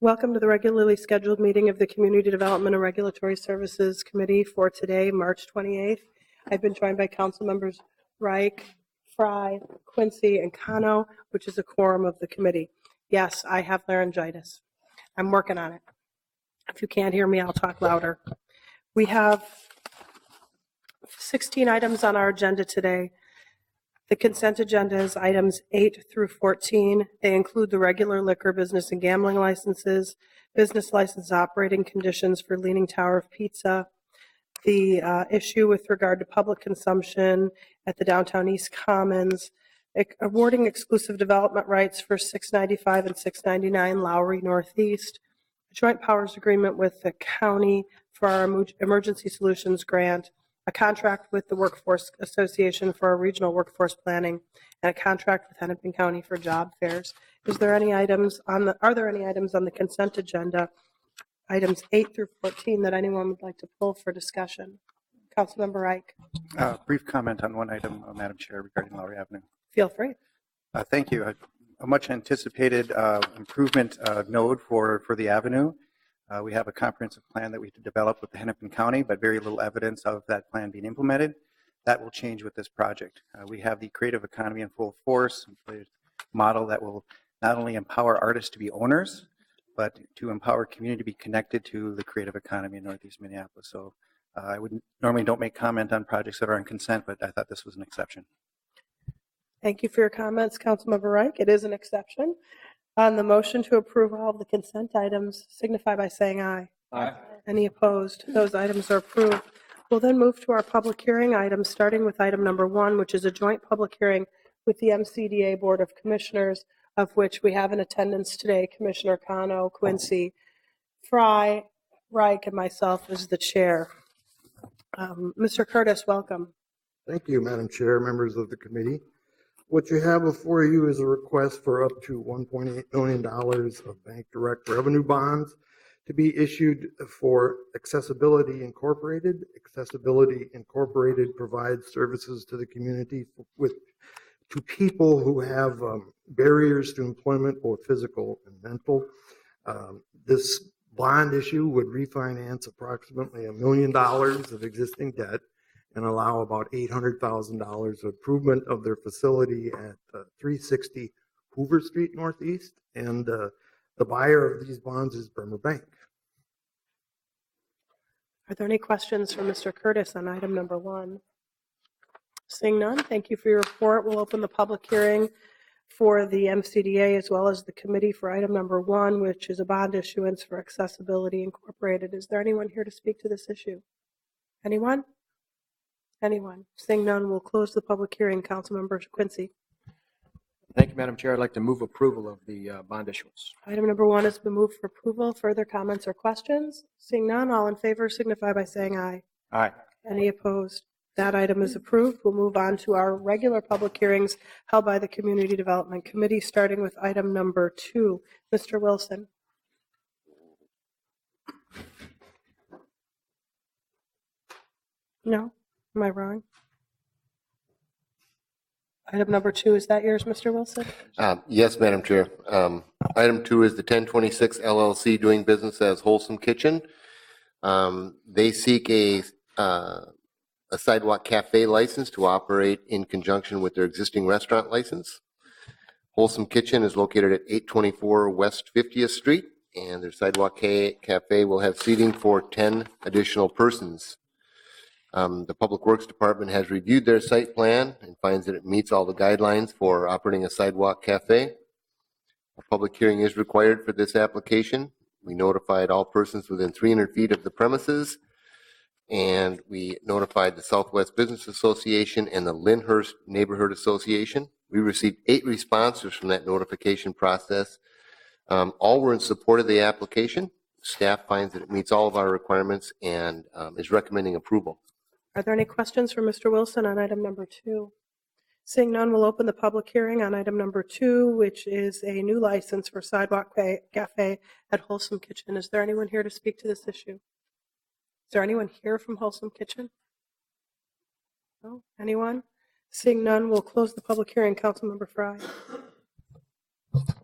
Welcome to the regularly scheduled meeting of the Community Development and Regulatory Services Committee for today, March 28th. I've been joined by council members Reich, Fry, Quincy, and Cano, which is a quorum of the committee. Yes, I have laryngitis. I'm working on it. If you can't hear me, I'll talk louder. We have 16 items on our agenda today. The consent agenda is items 8 through 14. They include the regular liquor, business, and gambling licenses, business license operating conditions for Leaning Tower of Pizza, the issue with regard to public consumption at the Downtown East Commons, awarding exclusive development rights for 695 and 699 Lowry Northeast, a joint powers agreement with the county for our emergency solutions grant, a contract with the Workforce Association for our regional workforce planning, and a contract with Hennepin County for job fairs. Are there any items on the consent agenda, items 8 through 14, that anyone would like to pull for discussion? Councilmember Reich. Brief comment on one item, Madam Chair, regarding Lowry Avenue. Feel free. Thank you. A much anticipated improvement node for the avenue. We have a comprehensive plan that we developed with the Hennepin County, but very little evidence of that plan being implemented. That will change with this project. We have the creative economy in full force, a model that will not only empower artists to be owners, but to empower community to be connected to the creative economy in Northeast Minneapolis. So I normally don't make comment on projects that are on consent, but I thought this was an exception. Thank you for your comments, Councilmember Reich. It is an exception. On the motion to approve all of the consent items, signify by saying aye. Aye. Any opposed? Those items are approved. We'll then move to our public hearing items, starting with item number 1, which is a joint public hearing with the MCDA Board of Commissioners, of which we have in attendance today Commissioner Cano, Quincy, Fry, Reich, and myself as the chair. Mr. Curtis, welcome. Thank you, Madam Chair, members of the committee. What you have before you is a request for up to $1.8 million of bank direct revenue bonds to be issued for Accessibility Incorporated. Accessibility Incorporated provides services to the community to people who have barriers to employment, both physical and mental. This bond issue would refinance approximately $1 million of existing debt and allow about $800,000 of improvement of their facility at 360 Hoover Street Northeast. And the buyer of these bonds is Bremer Bank. Are there any questions for Mr. Curtis on item number 1? Seeing none, thank you for your report. We'll open the public hearing for the MCDA as well as the committee for item number 1, which is a bond issuance for Accessibility Incorporated. Is there anyone here to speak to this issue? Anyone? Anyone? Seeing none, we'll close the public hearing. Councilmember Quincy. Thank you, Madam Chair. I'd like to move approval of the bond issuance. Item number 1 has been moved for approval. Further comments or questions? Seeing none, all in favor signify by saying aye. Aye. Any opposed? That item is approved. We'll move on to our regular public hearings held by the Community Development Committee, starting with item number 2. Mr. Wilson. No? Am I wrong? Item number 2, is that yours, Mr. Wilson? Yes, Madam Chair. Item 2 is the 1026 LLC doing business as Wholesome Kitchen. They seek a sidewalk cafe license to operate in conjunction with their existing restaurant license. Wholesome Kitchen is located at 824 West 50th Street, and their sidewalk cafe will have seating for 10 additional persons. The Public Works Department has reviewed their site plan and finds that it meets all the guidelines for operating a sidewalk cafe. A public hearing is required for this application. We notified all persons within 300 feet of the premises, and we notified the Southwest Business Association and the Lyndhurst Neighborhood Association. We received 8 responses from that notification process. All were in support of the application. Staff finds that it meets all of our requirements and is recommending approval. Are there any questions for Mr. Wilson on item number 2? Seeing none, we'll open the public hearing on item number 2, which is a new license for Sidewalk Cafe at Wholesome Kitchen. Is there anyone here to speak to this issue? Is there anyone here from Wholesome Kitchen? No? Anyone? Seeing none, we'll close the public hearing. Councilmember Fry.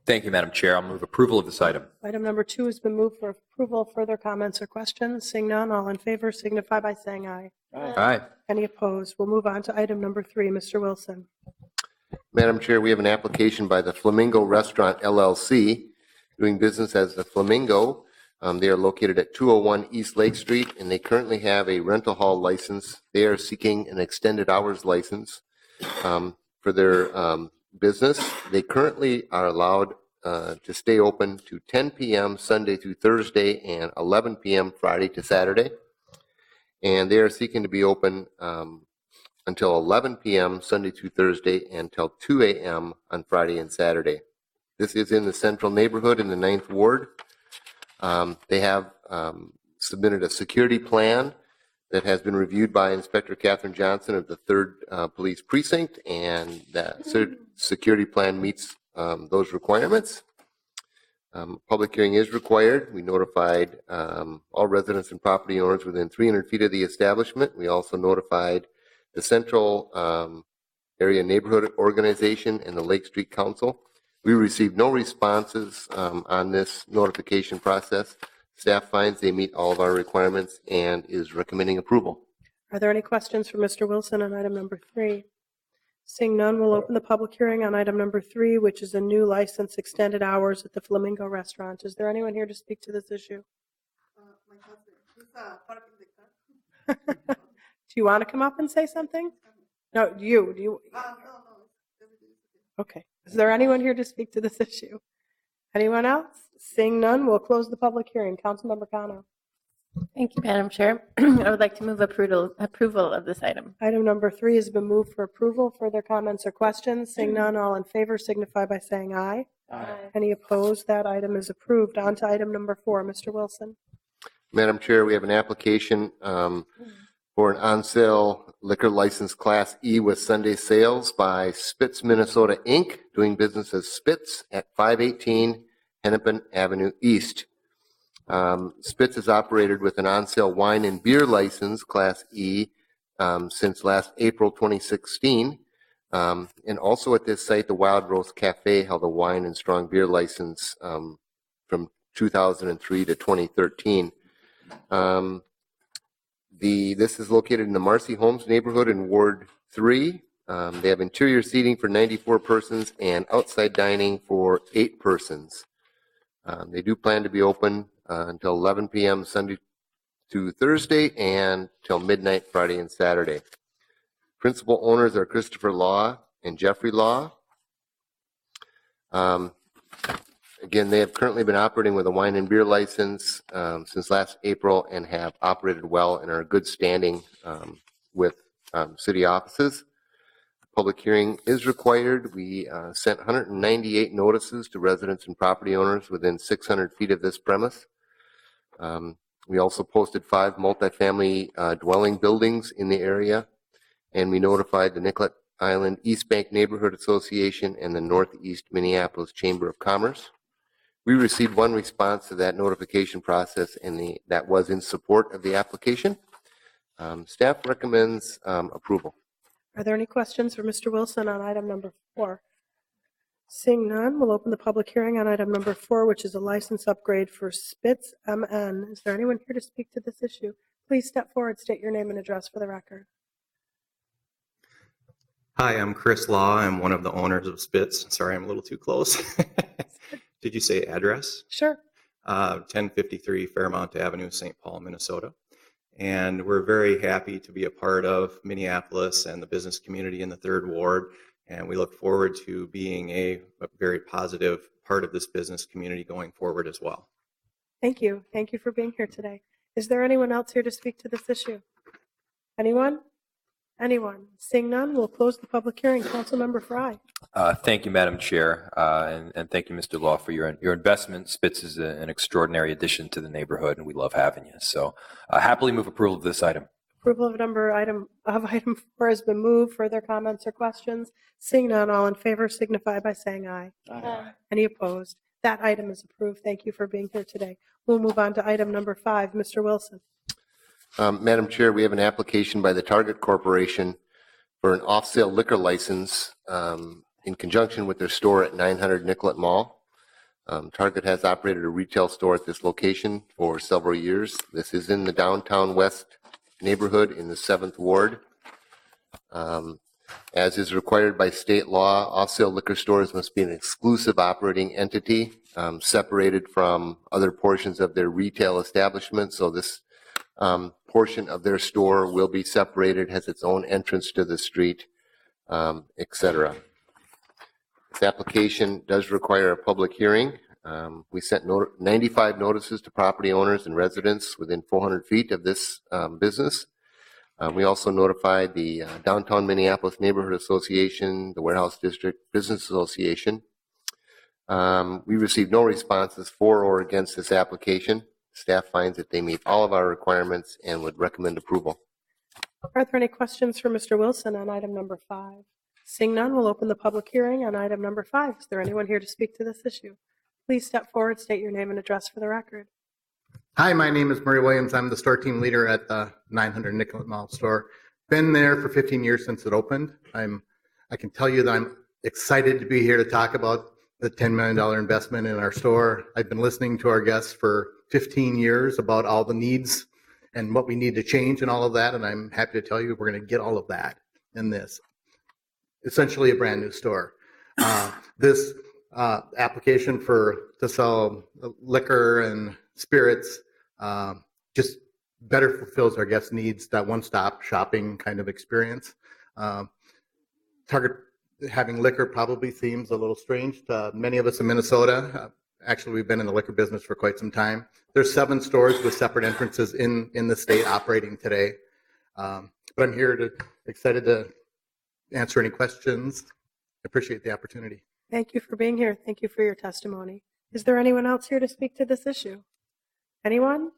Thank you, Madam Chair. I'll move approval of this item. Item number 2 has been moved for approval. Further comments or questions? Seeing none, all in favor signify by saying aye. Aye. Any opposed? We'll move on to item number 3. Mr. Wilson. Madam Chair, we have an application by the Flamingo Restaurant LLC, doing business as the Flamingo. They are located at 201 East Lake Street, and they currently have a rental hall license. They are seeking an extended hours license for their business. They currently are allowed to stay open to 10 p.m. Sunday through Thursday and 11 p.m. Friday to Saturday. And they are seeking to be open until 11 p.m. Sunday through Thursday and until 2 a.m. on Friday and Saturday. This is in the central neighborhood in the 9th Ward. They have submitted a security plan that has been reviewed by Inspector Catherine Johnson of the 3rd Police Precinct, and that security plan meets those requirements. Public hearing is required. We notified all residents and property owners within 300 feet of the establishment. We also notified the Central Area Neighborhood Organization and the Lake Street Council. We received no responses on this notification process. Staff finds they meet all of our requirements and is recommending approval. Are there any questions for Mr. Wilson on item number 3? Seeing none, we'll open the public hearing on item number 3, which is a new license, extended hours at the Flamingo Restaurant. Is there anyone here to speak to this issue? Do you want to come up and say something? No, do you? Okay. Is there anyone here to speak to this issue? Anyone else? Seeing none, we'll close the public hearing. Councilmember Cano. Thank you, Madam Chair. I would like to move approval of this item. Item number 3 has been moved for approval. Further comments or questions? Seeing none, all in favor signify by saying aye. Aye. Any opposed? That item is approved. On to item number 4. Mr. Wilson. Madam Chair, we have an application for an on-sale liquor license Class E with Sunday sales by Spitz, Minnesota, Inc., doing business as Spitz at 518 Hennepin Avenue East. Spitz has operated with an on-sale wine and beer license, Class E, since last April 2016. And also at this site, the Wild Rose Cafe held a wine and strong beer license from 2003 to 2013. This is located in the Marcy Homes neighborhood in Ward 3. They have interior seating for 94 persons and outside dining for 8 persons. They do plan to be open until 11 p.m. Sunday to Thursday and till midnight Friday and Saturday. Principal owners are Christopher Law and Jeffrey Law. Again, they have currently been operating with a wine and beer license since last April and have operated well and are in good standing with city offices. Public hearing is required. We sent 198 notices to residents and property owners within 600 feet of this premise. We also posted 5 multifamily dwelling buildings in the area, and we notified the Nicollet Island East Bank Neighborhood Association and the Northeast Minneapolis Chamber of Commerce. We received 1 response to that notification process, and that was in support of the application. Staff recommends approval. Are there any questions for Mr. Wilson on item number 4? Seeing none, we'll open the public hearing on item number 4, which is a license upgrade for Spitz MN. Is there anyone here to speak to this issue? Please step forward, state your name and address for the record. Hi, I'm Chris Law. I'm one of the owners of Spitz. Sorry, I'm a little too close. Did you say address? Sure. 1053 Fairmount Avenue, St. Paul, Minnesota. And we're very happy to be a part of Minneapolis and the business community in the 3rd Ward. And we look forward to being a very positive part of this business community going forward as well. Thank you. Thank you for being here today. Is there anyone else here to speak to this issue? Anyone? Anyone? Seeing none, we'll close the public hearing. Councilmember Fry. Thank you, Madam Chair, and thank you, Mr. Law, for your investment. Spitz is an extraordinary addition to the neighborhood, and we love having you. So happily move approval of this item. Approval of item 4 has been moved. Further comments or questions? Seeing none, all in favor signify by saying aye. Aye. Any opposed? That item is approved. Thank you for being here today. We'll move on to item number 5. Mr. Wilson. Madam Chair, we have an application by the Target Corporation for an off-sale liquor license in conjunction with their store at 900 Nicollet Mall. Target has operated a retail store at this location for several years. This is in the downtown west neighborhood in the 7th Ward. As is required by state law, off-sale liquor stores must be an exclusive operating entity, separated from other portions of their retail establishment. So this portion of their store will be separated, has its own entrance to the street, etc. This application does require a public hearing. We sent 95 notices to property owners and residents within 400 feet of this business. We also notified the Downtown Minneapolis Neighborhood Association, the Warehouse District Business Association. We received no responses for or against this application. Staff finds that they meet all of our requirements and would recommend approval. Are there any questions for Mr. Wilson on item number 5? Seeing none, we'll open the public hearing on item number 5. Is there anyone here to speak to this issue? Please step forward, state your name and address for the record. Hi, my name is Murray Williams. I'm the store team leader at the 900 Nicollet Mall store. Been there for 15 years since it opened. I can tell you that I'm excited to be here to talk about the $10 million investment in our store. I've been listening to our guests for 15 years about all the needs and what we need to change and all of that, and I'm happy to tell you we're going to get all of that in this. Essentially a brand new store. This application to sell liquor and spirits just better fulfills our guests' needs, that one-stop shopping kind of experience. Target having liquor probably seems a little strange to many of us in Minnesota. Actually, we've been in the liquor business for quite some time. There's 7 stores with separate entrances in the state operating today. But I'm here excited to answer any questions. I appreciate the opportunity. Thank you for being here. Thank you for your testimony. Is there anyone else here to speak to this issue? Anyone?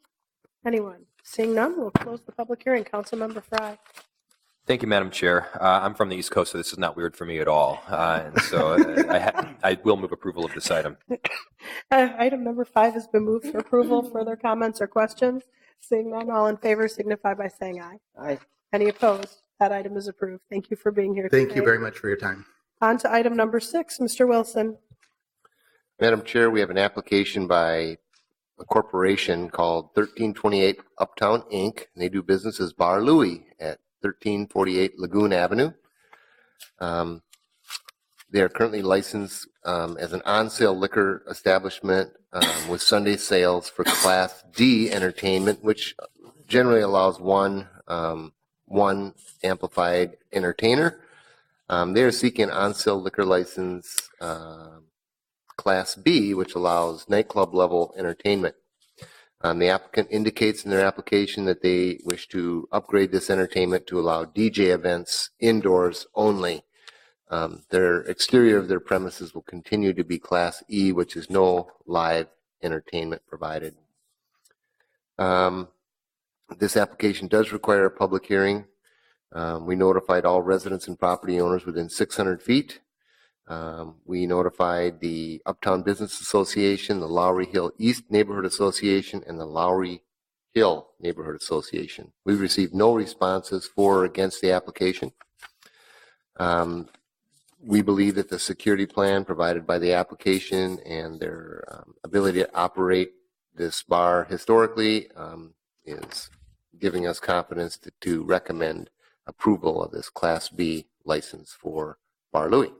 Anyone? Seeing none, we'll close the public hearing. Councilmember Fry. Thank you, Madam Chair. I'm from the East Coast, so this is not weird for me at all. And so I will move approval of this item. Item number 5 has been moved for approval. Further comments or questions? Seeing none, all in favor signify by saying aye. Aye. Any opposed? That item is approved. Thank you for being here today. Thank you very much for your time. On to item number 6, Mr. Wilson. Madam Chair, we have an application by a corporation called 1328 Uptown, Inc. And they do business as Bar Louie at 1348 Lagoon Avenue. They are currently licensed as an on-sale liquor establishment with Sunday sales for Class D entertainment, which generally allows one amplified entertainer. They are seeking an on-sale liquor license Class B, which allows nightclub level entertainment. The applicant indicates in their application that they wish to upgrade this entertainment to allow DJ events indoors only. Their exterior of their premises will continue to be Class E, which is no live entertainment provided. This application does require a public hearing. We notified all residents and property owners within 600 feet. We notified the Uptown Business Association, the Lowry Hill East Neighborhood Association, and the Lowry Hill Neighborhood Association. We received no responses for or against the application. We believe that the security plan provided by the application and their ability to operate this bar historically is giving us confidence to recommend approval of this Class B license for Bar Louie.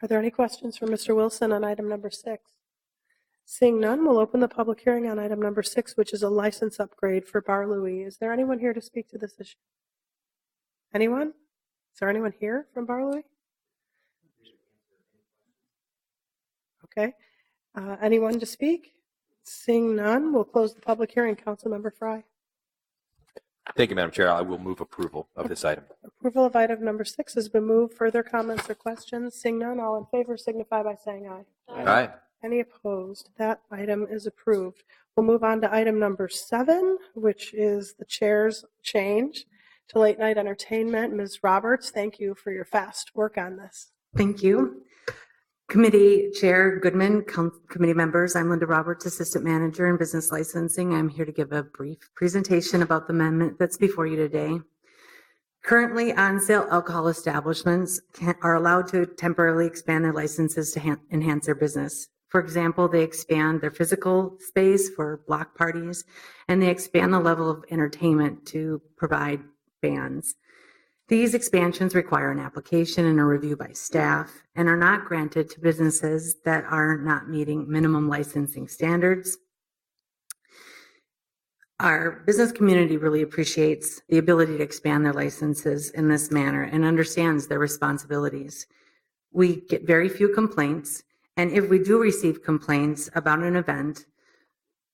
Are there any questions for Mr. Wilson on item number 6? Seeing none, we'll open the public hearing on item number 6, which is a license upgrade for Bar Louie. Is there anyone here to speak to this issue? Anyone? Is there anyone here from Bar Louie? Okay. Anyone to speak? Seeing none, we'll close the public hearing. Councilmember Fry. Thank you, Madam Chair. I will move approval of this item. Approval of item number 6 has been moved. Further comments or questions? Seeing none, all in favor signify by saying aye. Aye. Any opposed? That item is approved. We'll move on to item number 7, which is the chair's change to late night entertainment. Ms. Roberts, thank you for your fast work on this. Thank you. Committee Chair Goodman, committee members, I'm Linda Roberts, Assistant Manager in Business Licensing. I'm here to give a brief presentation about the amendment that's before you today. Currently, on-sale alcohol establishments are allowed to temporarily expand their licenses to enhance their business. For example, they expand their physical space for block parties, and they expand the level of entertainment to provide bands. These expansions require an application and a review by staff and are not granted to businesses that are not meeting minimum licensing standards. Our business community really appreciates the ability to expand their licenses in this manner and understands their responsibilities. We get very few complaints, and if we do receive complaints about an event,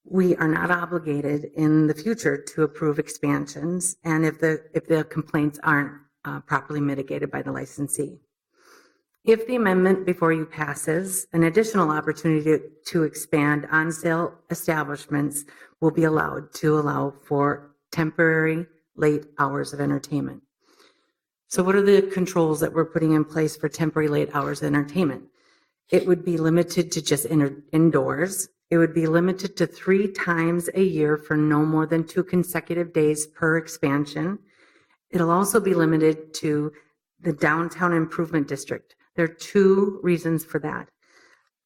we are not obligated in the future to approve expansions, and if the complaints aren't properly mitigated by the licensee. If the amendment before you passes, an additional opportunity to expand on-sale establishments will be allowed to allow for temporary late hours of entertainment. So what are the controls that we're putting in place for temporary late hours of entertainment? It would be limited to just indoors. It would be limited to 3 times a year for no more than 2 consecutive days per expansion. It'll also be limited to the downtown improvement district. There are 2 reasons for that.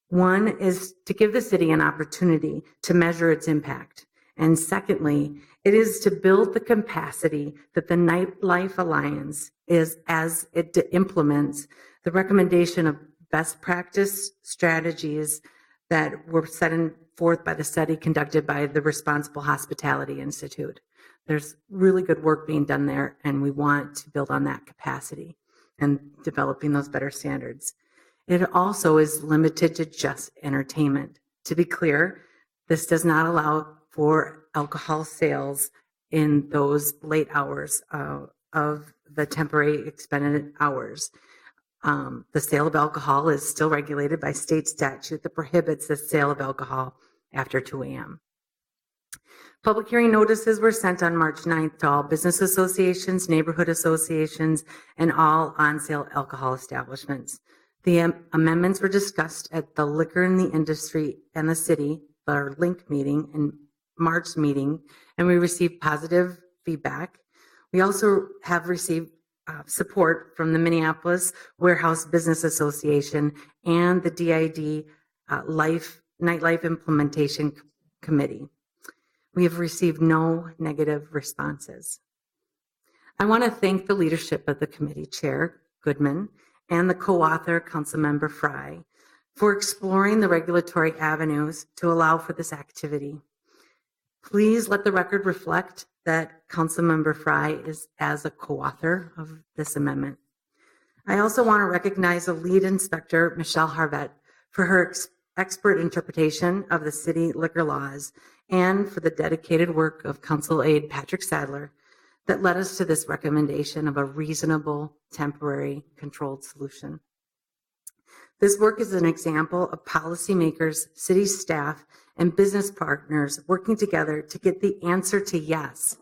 One is to give the city an opportunity to measure its impact. And secondly, it is to build the capacity that the Nightlife Alliance is as it implements the recommendation of best practice strategies that were set forth by the study conducted by the Responsible Hospitality Institute. There's really good work being done there, and we want to build on that capacity and developing those better standards. It also is limited to just entertainment. To be clear, this does not allow for alcohol sales in those late hours of the temporary expended hours. The sale of alcohol is still regulated by state statute that prohibits the sale of alcohol after 2 a.m. Public hearing notices were sent on March 9th to all business associations, neighborhood associations, and all on-sale alcohol establishments. The amendments were discussed at the Liquor in the Industry and the City, our LINK meeting, and March meeting, and we received positive feedback. We also have received support from the Minneapolis Warehouse Business Association and the DID Nightlife Implementation Committee. We have received no negative responses. I want to thank the leadership of the committee, Chair Goodman, and the co-author, Councilmember Fry, for exploring the regulatory avenues to allow for this activity. Please let the record reflect that Councilmember Fry is as a co-author of this amendment. I also want to recognize the lead inspector, Michelle Harvette, for her expert interpretation of the city liquor laws and for the dedicated work of Council Aide Patrick Sadler that led us to this recommendation of a reasonable temporary controlled solution. This work is an example of policymakers, city staff, and business partners working together to get the answer to yes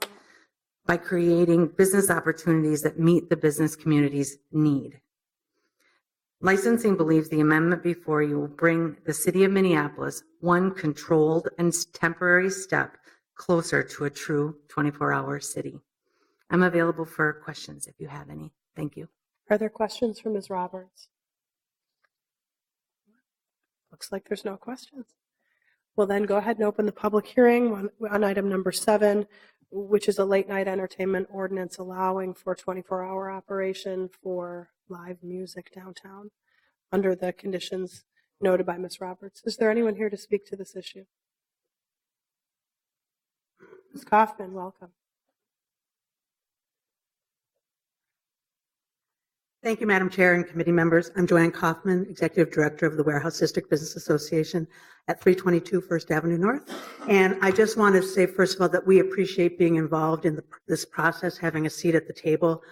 by creating business opportunities that meet the business community's need. Licensing believes the amendment before you will bring the city of Minneapolis one controlled and temporary step closer to a true 24-hour city. I'm available for questions if you have any. Thank you. Are there questions for Ms. Roberts? Looks like there's no questions. We'll then go ahead and open the public hearing on item number 7, which is a late night entertainment ordinance allowing for 24-hour operation for live music downtown under the conditions noted by Ms. Roberts. Is there anyone here to speak to this issue? Ms. Kaufman, welcome. Thank you, Madam Chair and committee members. I'm Joanne Kaufman, Executive Director of the Warehouse District Business Association at 322 First Avenue North. And I just want to say, first of all, that we appreciate being involved in this process, having a seat at the table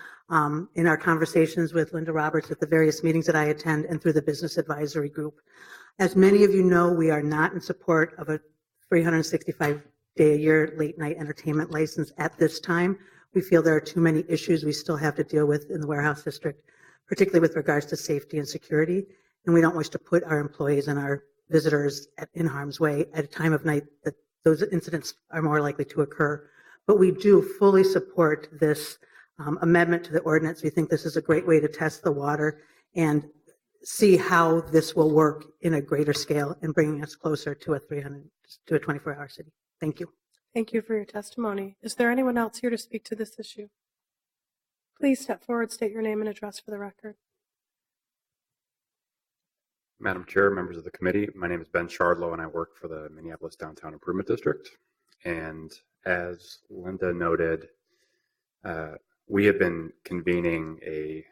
in our conversations with Linda Roberts at the various meetings that I attend and through the Business Advisory Group. As many of you know, we are not in support of a 365-day-a-year late night entertainment license at this time. We feel there are too many issues we still have to deal with in the Warehouse District, particularly with regards to safety and security, and we don't wish to put our employees and our visitors in harm's way at a time of night that those incidents are more likely to occur. But we do fully support this amendment to the ordinance. We think this is a great way to test the water and see how this will work in a greater scale and bringing us closer to a 24-hour city. Thank you. Thank you for your testimony. Is there anyone else here to speak to this issue? Please step forward, state your name and address for the record. Madam Chair, members of the committee, my name is Ben Shardlow and I work for the Minneapolis Downtown Improvement District. And as Linda noted, we have been convening a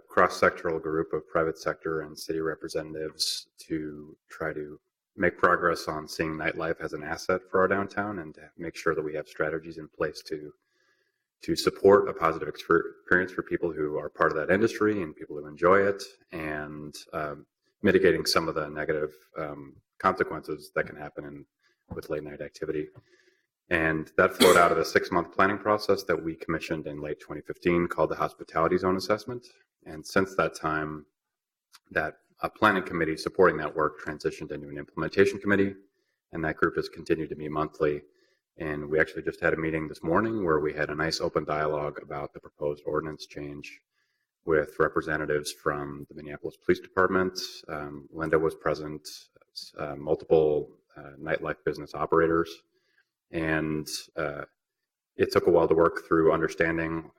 cross-sectoral group of private sector and city representatives to try to make progress on seeing nightlife as an asset for our downtown and to make sure that we have strategies in place to support a positive experience for people who are part of that industry and people who enjoy it, and mitigating some of the negative consequences that can happen with late night activity. And that flowed out of a 6-month planning process that we commissioned in late 2015 called the Hospitality Zone Assessment. And since that time, that planning committee supporting that work transitioned into an implementation committee, and that group has continued to meet monthly. And we actually just had a meeting this morning where we had a nice open dialogue about the proposed ordinance change with representatives from the Minneapolis Police Department. Linda was present, multiple nightlife business operators. And it took a while to work through understanding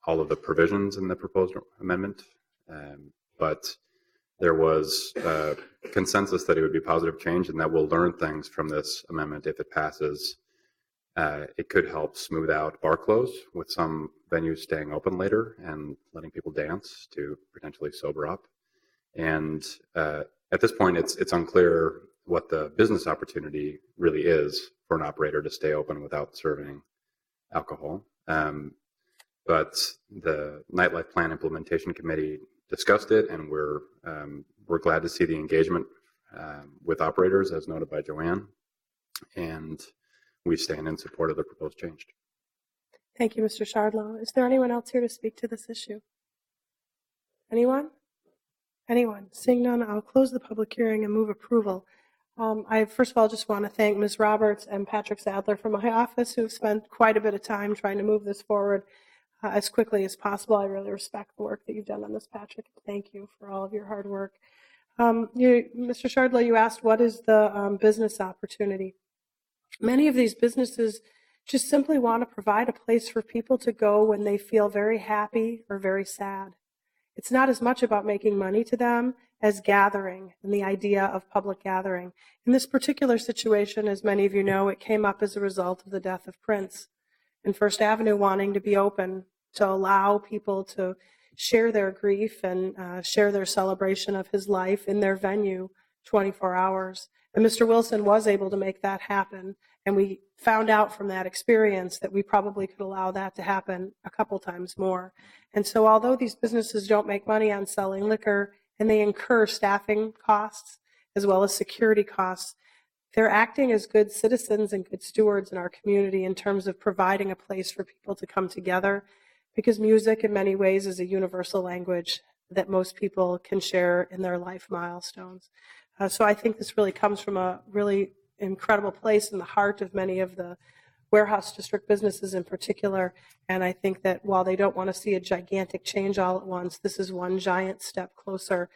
all of the provisions in the proposed amendment. But there was consensus that it would be positive change and that we'll learn things from this amendment if it passes. It could help smooth out bar close, with some venues staying open later and letting people dance to potentially sober up. And at this point, it's unclear what the business opportunity really is for an operator to stay open without serving alcohol. But the Nightlife Plan Implementation Committee discussed it, and we're glad to see the engagement with operators, as noted by Joanne, and we stand in support of the proposed change. Thank you, Mr. Shardlow. Is there anyone else here to speak to this issue? Anyone? Anyone? Seeing none, I'll close the public hearing and move approval. I first of all just want to thank Ms. Roberts and Patrick Sadler from my office, who have spent quite a bit of time trying to move this forward as quickly as possible. I really respect the work that you've done on this, Patrick. Thank you for all of your hard work. Mr. Shardlow, you asked what is the business opportunity. Many of these businesses just simply want to provide a place for people to go when they feel very happy or very sad. It's not as much about making money to them as gathering and the idea of public gathering. In this particular situation, as many of you know, it came up as a result of the death of Prince, and First Avenue wanting to be open to allow people to share their grief and share their celebration of his life in their venue 24 hours. And Mr. Wilson was able to make that happen. And we found out from that experience that we probably could allow that to happen a couple times more. And so although these businesses don't make money on selling liquor and they incur staffing costs as well as security costs, they're acting as good citizens and good stewards in our community in terms of providing a place for people to come together, because music in many ways is a universal language that most people can share in their life milestones. So I think this really comes from a really incredible place in the heart of many of the warehouse district businesses in particular. And I think that while they don't want to see a gigantic change all at once, this is one giant step closer.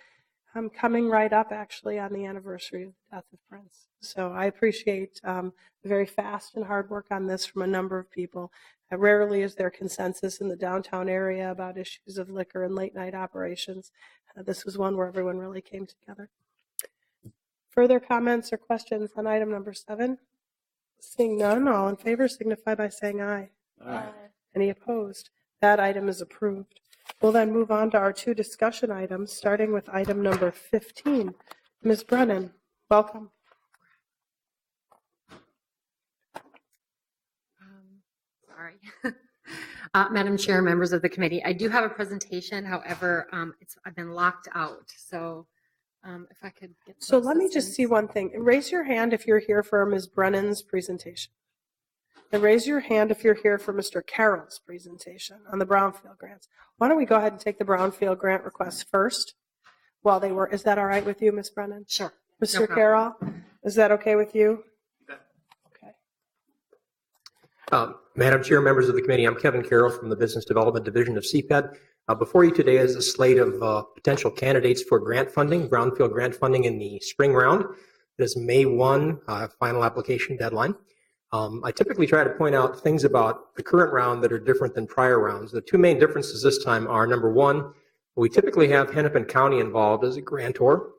I'm coming right up actually on the anniversary of the death of Prince. So I appreciate the very fast and hard work on this from a number of people. Rarely is there consensus in the downtown area about issues of liquor and late night operations. This was one where everyone really came together. Further comments or questions on item number 7? Seeing none, all in favor signify by saying aye. Aye. Any opposed? That item is approved. We'll then move on to our 2 discussion items, starting with item number 15. Ms. Brennan, welcome. Sorry. Madam Chair, members of the committee, I do have a presentation. However, I've been locked out. So if I could get So let me just see one thing. Raise your hand if you're here for Ms. Brennan's presentation. And raise your hand if you're here for Mr. Carroll's presentation on the Brownfield grants. Why don't we go ahead and take the Brownfield grant requests first while they were, is that all right with you, Ms. Brennan? Sure. Mr. Carroll, is that okay with you? Okay. Madam Chair, members of the committee, I'm Kevin Carroll from the Business Development Division of CPED. Before you today is a slate of potential candidates for grant funding, Brownfield grant funding in the spring round. It is May 1, final application deadline. I typically try to point out things about the current round that are different than prior rounds. The two main differences this time are, number one, we typically have Hennepin County involved as a grantor.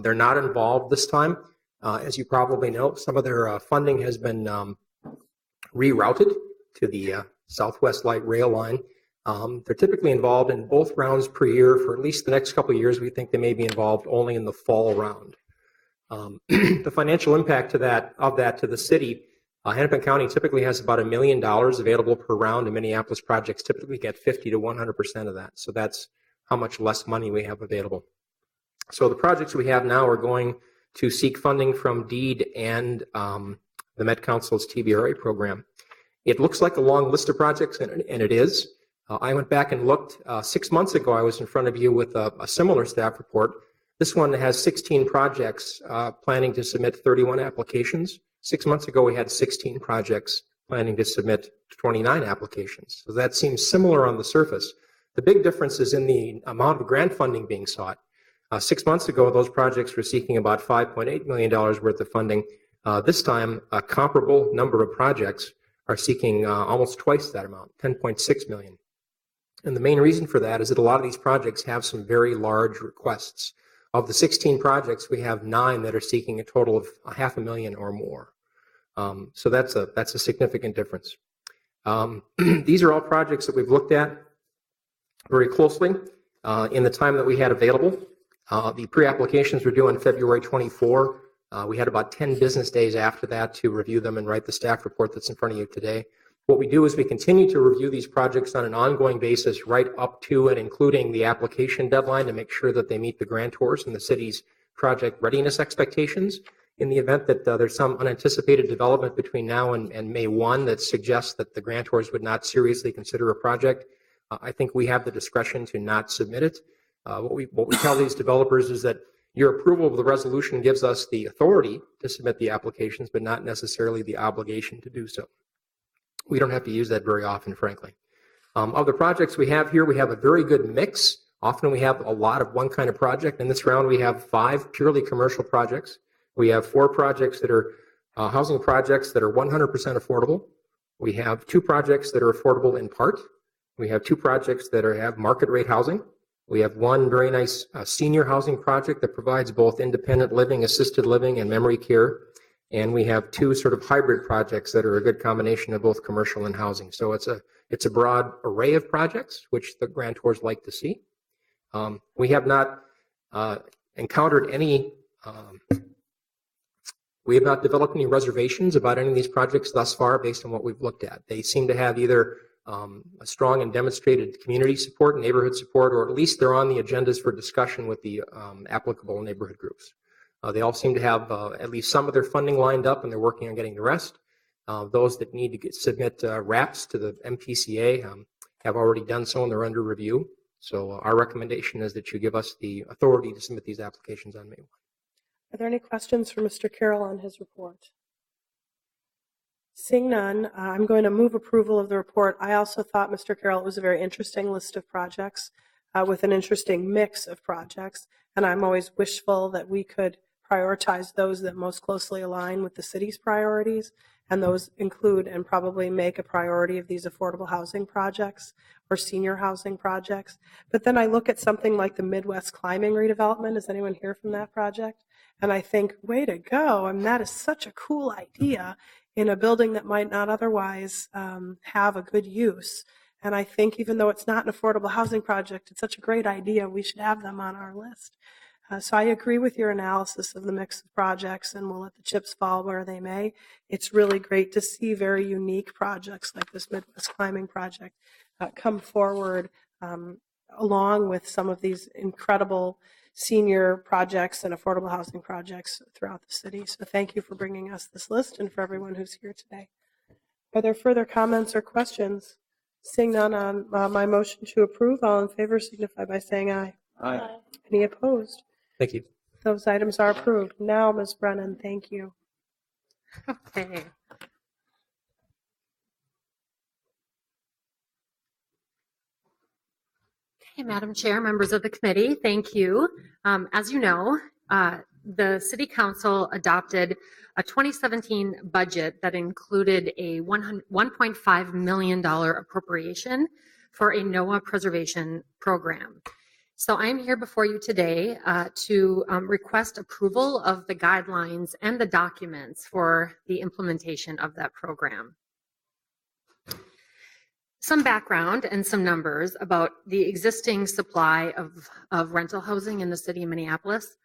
They're not involved this time. As you probably know, some of their funding has been rerouted to the Southwest Light Rail line. They're typically involved in both rounds per year for at least the next couple of years. We think they may be involved only in the fall round. The financial impact of that to the city, Hennepin County typically has about $1 million available per round, and Minneapolis projects typically get 50 to 100% of that. So that's how much less money we have available. So the projects we have now are going to seek funding from DEED and the Met Council's TBRA program. It looks like a long list of projects, and it is. I went back and looked. 6 months ago, I was in front of you with a similar staff report. This one has 16 projects planning to submit 31 applications. 6 months ago, we had 16 projects planning to submit 29 applications. So that seems similar on the surface. The big difference is in the amount of grant funding being sought. 6 months ago, those projects were seeking about $5.8 million worth of funding. This time, a comparable number of projects are seeking almost twice that amount, $10.6 million. And the main reason for that is that a lot of these projects have some very large requests. Of the 16 projects, we have 9 that are seeking a total of $500,000 or more. So that's a significant difference. These are all projects that we've looked at very closely in the time that we had available. The pre-applications were due on February 24. We had about 10 business days after that to review them and write the staff report that's in front of you today. What we do is we continue to review these projects on an ongoing basis right up to and including the application deadline to make sure that they meet the grantors and the city's project readiness expectations. In the event that there's some unanticipated development between now and May 1 that suggests that the grantors would not seriously consider a project, I think we have the discretion to not submit it. What we tell these developers is that your approval of the resolution gives us the authority to submit the applications, but not necessarily the obligation to do so. We don't have to use that very often, frankly. Of the projects we have here, we have a very good mix. Often we have a lot of one kind of project. In this round, we have 5 purely commercial projects. We have 4 projects that are housing projects that are 100% affordable. We have 2 projects that are affordable in part. We have 2 projects that have market rate housing. We have 1 very nice senior housing project that provides both independent living, assisted living, and memory care. And we have 2 sort of hybrid projects that are a good combination of both commercial and housing. So it's a broad array of projects, which the grantors like to see. We have not encountered any, we have not developed any reservations about any of these projects thus far based on what we've looked at. They seem to have either a strong and demonstrated community support, neighborhood support, or at least they're on the agendas for discussion with the applicable neighborhood groups. They all seem to have at least some of their funding lined up, and they're working on getting the rest. Those that need to submit RAPs to the MPCA have already done so, and they're under review. So our recommendation is that you give us the authority to submit these applications on May 1. Are there any questions for Mr. Carroll on his report? Seeing none, I'm going to move approval of the report. I also thought, Mr. Carroll, it was a very interesting list of projects with an interesting mix of projects, and I'm always wishful that we could prioritize those that most closely align with the city's priorities, and those include and probably make a priority of these affordable housing projects or senior housing projects. But then I look at something like the Midwest Climbing redevelopment. Is anyone here from that project? And I think, way to go. I mean, that is such a cool idea in a building that might not otherwise have a good use. And I think even though it's not an affordable housing project, it's such a great idea, we should have them on our list. So I agree with your analysis of the mix of projects, and we'll let the chips fall where they may. It's really great to see very unique projects like this Midwest Climbing project come forward along with some of these incredible senior projects and affordable housing projects throughout the city. So thank you for bringing us this list and for everyone who's here today. Are there further comments or questions? Seeing none on my motion to approve, all in favor signify by saying aye. Aye. Any opposed? Thank you. Those items are approved. Now, Ms. Brennan, thank you. Okay. Okay, Madam Chair, members of the committee, thank you. As you know, the City Council adopted a 2017 budget that included a $1.5 million appropriation for a NOAA preservation program. So I'm here before you today to request approval of the guidelines and the documents for the implementation of that program. Some background and some numbers about the existing supply of rental housing in the city of Minneapolis.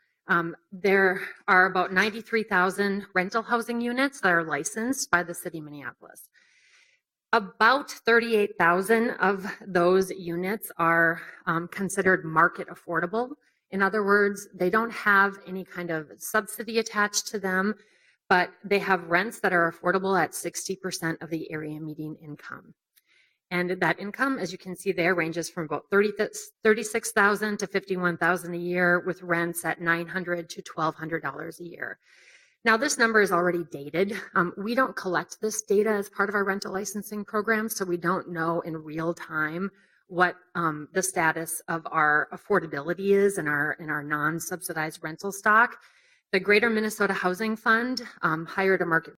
There are about 93,000 rental housing units that are licensed by the city of Minneapolis. About 38,000 of those units are considered market affordable. In other words, they don't have any kind of subsidy attached to them, but they have rents that are affordable at 60% of the area median income. And that income, as you can see there, ranges from about $36,000 to $51,000 a year, with rents at $900 to $1,200 a year. Now, this number is already dated. We don't collect this data as part of our rental licensing program, so we don't know in real time what the status of our affordability is in our non-subsidized rental stock. The Greater Minnesota Housing Fund hired a market